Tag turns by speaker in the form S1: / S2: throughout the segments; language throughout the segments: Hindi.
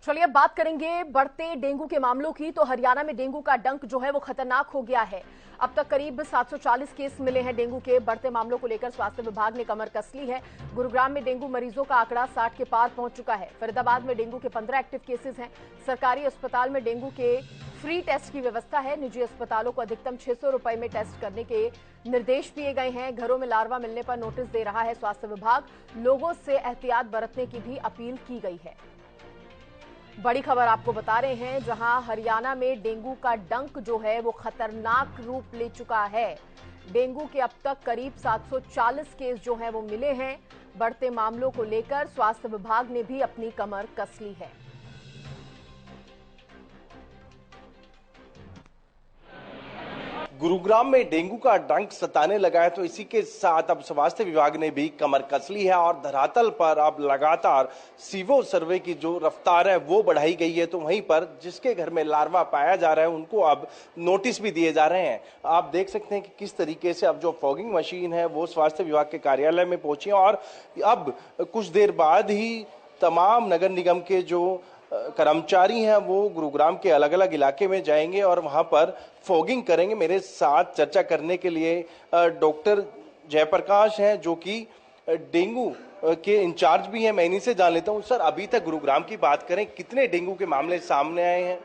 S1: चलिए अब बात करेंगे बढ़ते डेंगू के मामलों की। तो हरियाणा में डेंगू का डंक जो है वो खतरनाक हो गया है। अब तक करीब 740 केस मिले हैं डेंगू के। बढ़ते मामलों को लेकर स्वास्थ्य विभाग ने कमर कस ली है। गुरुग्राम में डेंगू मरीजों का आंकड़ा 60 के पार पहुंच चुका है। फरीदाबाद में डेंगू के 15 एक्टिव केसेस हैं। सरकारी अस्पताल में डेंगू के फ्री टेस्ट की व्यवस्था है। निजी अस्पतालों को अधिकतम 600 रुपए में टेस्ट करने के निर्देश दिए गए हैं। घरों में लार्वा मिलने पर नोटिस दे रहा है स्वास्थ्य विभाग। लोगों से एहतियात बरतने की भी अपील की गई है। बड़ी खबर आपको बता रहे हैं, जहां हरियाणा में डेंगू का डंक जो है वो खतरनाक रूप ले चुका है। डेंगू के अब तक करीब 740 केस जो हैं वो मिले हैं। बढ़ते मामलों को लेकर स्वास्थ्य विभाग ने भी अपनी कमर कस ली है।
S2: गुरुग्राम में डेंगू का डंक सताने लगा है, तो इसी के साथ अब स्वास्थ्य विभाग ने भी कमर कस ली है और धरातल पर अब लगातार सीवो सर्वे की जो रफ्तार है वो बढ़ाई गई है। तो वहीं पर जिसके घर में लार्वा पाया जा रहा है उनको अब नोटिस भी दिए जा रहे हैं। आप देख सकते हैं कि किस तरीके से अब जो फॉगिंग मशीन है वो स्वास्थ्य विभाग के कार्यालय में पहुंची है और अब कुछ देर बाद ही तमाम नगर निगम के जो कर्मचारी हैं वो गुरुग्राम के अलग अलग इलाके में जाएंगे और वहां पर फॉगिंग करेंगे। मेरे साथ चर्चा करने के लिए डॉक्टर जयप्रकाश हैं जो कि डेंगू के इंचार्ज भी हैं। मैं इन्हीं से जान लेता हूं। सर, अभी तक गुरुग्राम की बात करें, कितने डेंगू के मामले सामने आए हैं?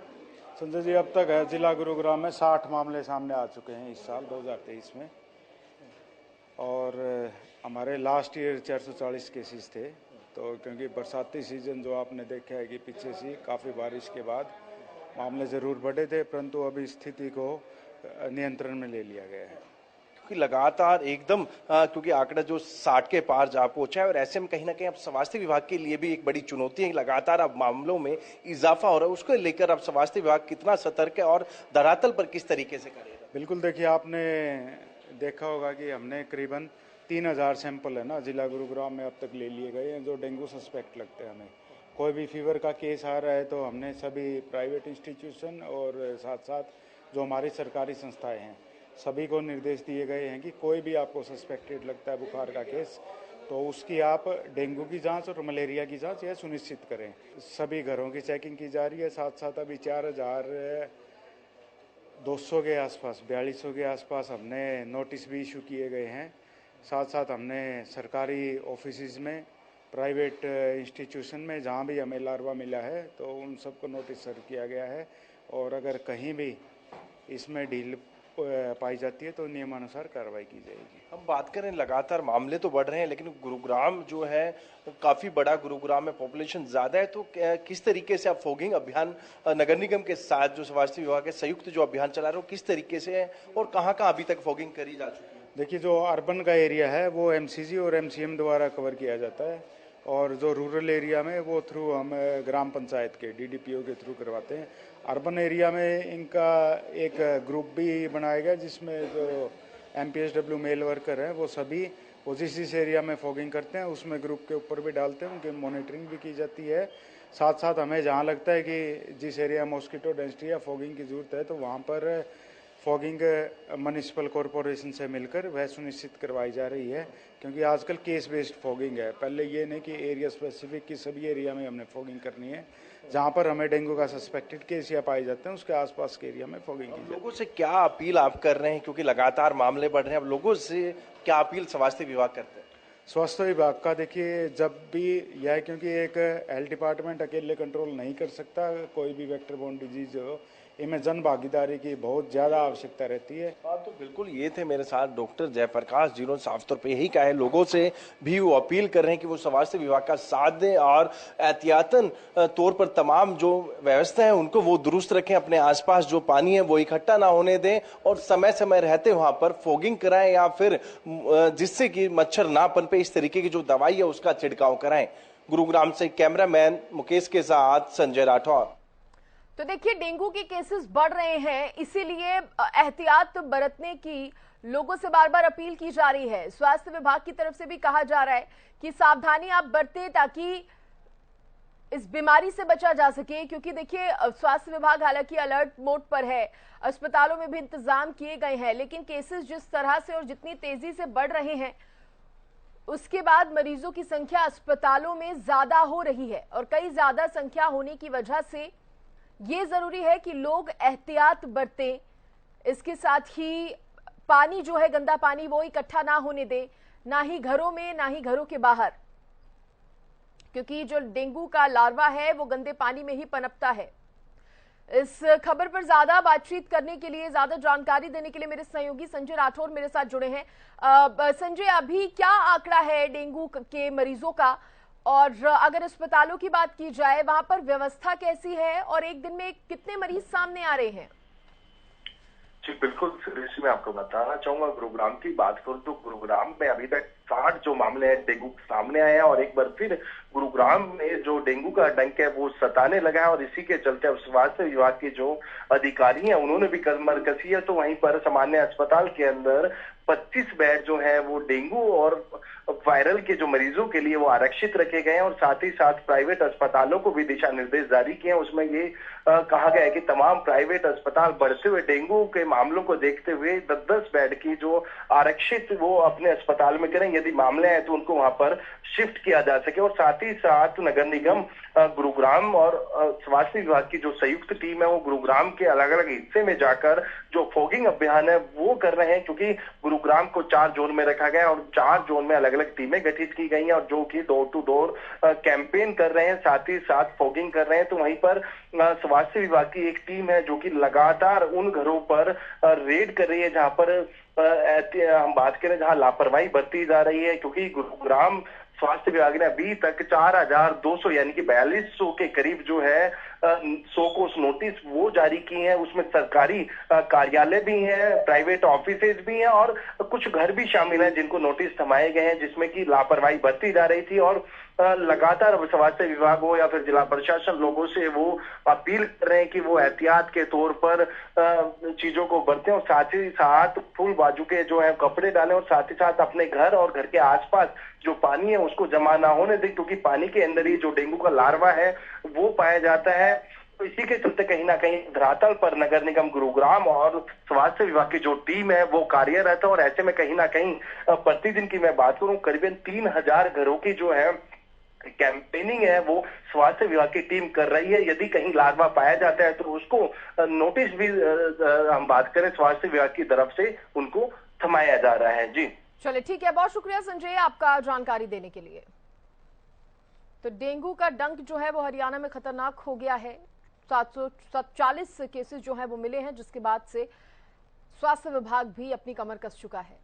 S3: संजय जी, अब तक जिला गुरुग्राम में 60 मामले सामने आ चुके हैं इस साल 2023 में, और हमारे लास्ट ईयर 440 केसेस थे। तो क्योंकि बरसाती सीजन जो आपने देखा है कि पीछे से काफ़ी बारिश के बाद मामले ज़रूर बढ़े थे, परंतु अभी स्थिति को नियंत्रण में ले लिया गया है।
S2: क्योंकि लगातार एकदम क्योंकि आंकड़ा जो 60 के पार जा पहुंचा है और ऐसे में कहीं ना कहीं अब स्वास्थ्य विभाग के लिए भी एक बड़ी चुनौती है। लगातार अब मामलों में इजाफा हो रहा है, उसको लेकर अब स्वास्थ्य विभाग कितना सतर्क है और धरातल पर किस तरीके से करेगा?
S3: बिल्कुल, देखिए आपने देखा होगा कि हमने करीबन 3000 सैंपल है ना जिला गुरुग्राम में अब तक ले लिए गए हैं जो डेंगू सस्पेक्ट लगते हैं। हमें कोई भी फीवर का केस आ रहा है तो हमने सभी प्राइवेट इंस्टीट्यूशन और साथ साथ जो हमारी सरकारी संस्थाएं हैं सभी को निर्देश दिए गए हैं कि कोई भी आपको सस्पेक्टेड लगता है बुखार का केस तो उसकी आप डेंगू की जांच और मलेरिया की जांच यह सुनिश्चित करें। सभी घरों की चेकिंग की जा रही है। साथ साथ अभी 4200 के आसपास 4200 के आसपास हमने नोटिस भी इशू किए गए हैं। साथ साथ हमने सरकारी ऑफिस में, प्राइवेट इंस्टीट्यूशन में जहां भी हमें लार्वा मिला है तो उन सबको नोटिस सर्व किया गया है और अगर कहीं भी इसमें ढील पाई जाती है तो नियमानुसार कार्रवाई की जाएगी।
S2: हम बात करें, लगातार मामले तो बढ़ रहे हैं लेकिन गुरुग्राम जो है काफी बड़ा, गुरुग्राम में पॉपुलेशन ज्यादा है, तो किस तरीके से आप फॉगिंग अभियान नगर निगम के साथ जो स्वास्थ्य विभाग के संयुक्त जो अभियान चला रहे हो किस तरीके से है और कहाँ कहाँ अभी तक फॉगिंग करी जा चुकी है?
S3: देखिए, जो अर्बन का एरिया है वो एमसीजी और एमसीएम द्वारा कवर किया जाता है और जो रूरल एरिया में वो थ्रू हम ग्राम पंचायत के डीडीपीओ के थ्रू करवाते हैं। अर्बन एरिया में इनका एक ग्रुप भी बनाया गया जिसमें जो एमपीएसडब्ल्यू मेल वर्कर हैं वो सभी वो जिस एरिया में फॉगिंग करते हैं उसमें ग्रुप के ऊपर भी डालते हैं, उनकी मॉनिटरिंग भी की जाती है। साथ साथ हमें जहाँ लगता है कि जिस एरिया मॉस्किटो डेंसिटी या फॉगिंग की ज़रूरत है तो वहाँ पर फॉगिंग म्युनिसिपल कॉरपोरेशन से मिलकर वह सुनिश्चित करवाई जा रही है, क्योंकि आजकल केस बेस्ड फॉगिंग है। पहले ये नहीं कि एरिया स्पेसिफिक की सभी एरिया में हमने फॉगिंग करनी है। जहां पर हमें डेंगू का सस्पेक्टेड केस या पाए जाते हैं उसके आसपास के एरिया में फॉगिंग की जाती है।
S2: लोगों से क्या अपील आप कर रहे हैं, क्योंकि लगातार मामले बढ़ रहे हैं, अब लोगों से क्या अपील स्वास्थ्य विभाग करते हैं?
S3: स्वास्थ्य विभाग का देखिए, जब भी यह, क्योंकि एक हेल्थ डिपार्टमेंट अकेले कंट्रोल नहीं कर सकता कोई भी वेक्टर बोर्न डिजीज हो, इनमें जन भागीदारी की बहुत ज़्यादा आवश्यकता रहती है।
S2: हाँ, तो बिल्कुल ये थे मेरे साथ डॉक्टर जयप्रकाश, जिन्होंने साफ तौर पे यही कहा है। लोगों से भी वो अपील कर रहे हैं कि वो स्वास्थ्य विभाग का साथ दें और एहतियातन तौर पर तमाम जो व्यवस्था है उनको वो दुरुस्त रखें, अपने आसपास जो पानी है वो इकट्ठा ना होने दें और समय समय रहते वहां पर फॉगिंग कराएं या फिर जिससे कि मच्छर ना पनपे इस तरीके की जो दवाई है उसका छिड़काव कराएं। गुरुग्राम से कैमरामैन मुकेश के साथ संजय राठौर।
S1: तो देखिए, डेंगू के केसेस बढ़ रहे हैं, इसीलिए एहतियात बरतने की लोगों से बार बार अपील की जा रही है। स्वास्थ्य विभाग की तरफ से भी कहा जा रहा है कि सावधानी आप बरतें ताकि इस बीमारी से बचा जा सके, क्योंकि देखिए स्वास्थ्य विभाग हालांकि अलर्ट मोड पर है, अस्पतालों में भी इंतजाम किए गए हैं, लेकिन केसेस जिस तरह से और जितनी तेजी से बढ़ रहे हैं उसके बाद मरीजों की संख्या अस्पतालों में ज्यादा हो रही है और कई ज्यादा संख्या होने की वजह से ये जरूरी है कि लोग एहतियात बरतें। इसके साथ ही पानी जो है, गंदा पानी, वो इकट्ठा ना होने दे, ना ही घरों में ना ही घरों के बाहर, क्योंकि जो डेंगू का लार्वा है वो गंदे पानी में ही पनपता है। इस खबर पर ज्यादा बातचीत करने के लिए, ज्यादा जानकारी देने के लिए मेरे सहयोगी संजय राठौर मेरे साथ जुड़े हैं। संजय, अभी क्या आंकड़ा है डेंगू के मरीजों का, और अगर अस्पतालों की बात की जाए वहां पर व्यवस्था कैसी है और एक दिन में कितने मरीज सामने आ रहे हैं?
S4: जी बिल्कुल सुरेश, मैं आपको बताना चाहूंगा, गुरुग्राम की बात करूं तो गुरुग्राम में अभी तक 60 जो मामले हैं डेंगू सामने आए हैं और एक बार फिर गुरुग्राम में जो डेंगू का डंक है वो सताने लगा है और इसी के चलते अब स्वास्थ्य विभाग के जो अधिकारी हैं उन्होंने भी कमर कसी है। तो वहीं पर सामान्य अस्पताल के अंदर 25 बेड जो है वो डेंगू और वायरल के जो मरीजों के लिए वो आरक्षित रखे गए हैं और साथ ही साथ प्राइवेट अस्पतालों को भी दिशा निर्देश जारी किए हैं। उसमें ये कहा गया है कि तमाम प्राइवेट अस्पताल बढ़ते हुए डेंगू के मामलों को देखते हुए 10-10 बेड की जो आरक्षित वो अपने अस्पताल में करें, यदि मामले हैं तो उनको वहां पर शिफ्ट किया जा सके। और साथ ही साथ नगर निगम गुरुग्राम और स्वास्थ्य विभाग की जो संयुक्त टीम है वो गुरुग्राम के अलग अलग हिस्से में जाकर जो फॉगिंग अभियान है वो कर रहे हैं, क्योंकि गुरुग्राम को 4 जोन में रखा गया और 4 जोन में अलग अलग टीमें गठित की गई हैं और जो कि डोर टू डोर कैंपेन कर रहे हैं, साथ ही साथ फॉगिंग कर रहे हैं। तो वहीं पर स्वास्थ्य विभाग की एक टीम है जो कि लगातार उन घरों पर रेड कर रही है जहां पर हम बात करें जहां लापरवाही बरती जा रही है, क्योंकि गुरुग्राम स्वास्थ्य विभाग ने अभी तक 4200 यानी कि 4200 के करीब जो है 100 को नोटिस वो जारी किए हैं। उसमें सरकारी कार्यालय भी हैं, प्राइवेट ऑफिसेज भी हैं और कुछ घर भी शामिल हैं जिनको नोटिस थमाए गए हैं, जिसमें कि लापरवाही बरती जा रही थी। और लगातार स्वास्थ्य विभाग हो या फिर जिला प्रशासन लोगों से वो अपील कर रहे हैं कि वो एहतियात के तौर पर चीजों को बरतें और साथ ही साथ फुल बाजू के जो है कपड़े डालें और साथ ही साथ अपने घर और घर के आसपास जो पानी है उसको जमा ना होने दें, क्योंकि पानी के अंदर ही जो डेंगू का लार्वा है वो पाया जाता है। तो इसी के चलते कहीं ना कहीं धरातल पर नगर निगम गुरुग्राम और स्वास्थ्य विभाग की जो टीम है वो कार्यरत है और ऐसे में कहीं ना कहीं प्रतिदिन की मैं बात करूं करीबन 3000 घरों की जो है कैंपेनिंग है वो स्वास्थ्य विभाग की टीम कर रही है। यदि कहीं लार्वा पाया जाता है तो उसको नोटिस भी हम बात करें स्वास्थ्य विभाग की तरफ से उनको थमाया जा रहा है। जी
S1: चलिए ठीक है, बहुत शुक्रिया संजय आपका जानकारी देने के लिए। तो डेंगू का डंक जो है वो हरियाणा में खतरनाक हो गया है। 740 केसेस जो है वो मिले हैं, जिसके बाद से स्वास्थ्य विभाग भी अपनी कमर कस चुका है।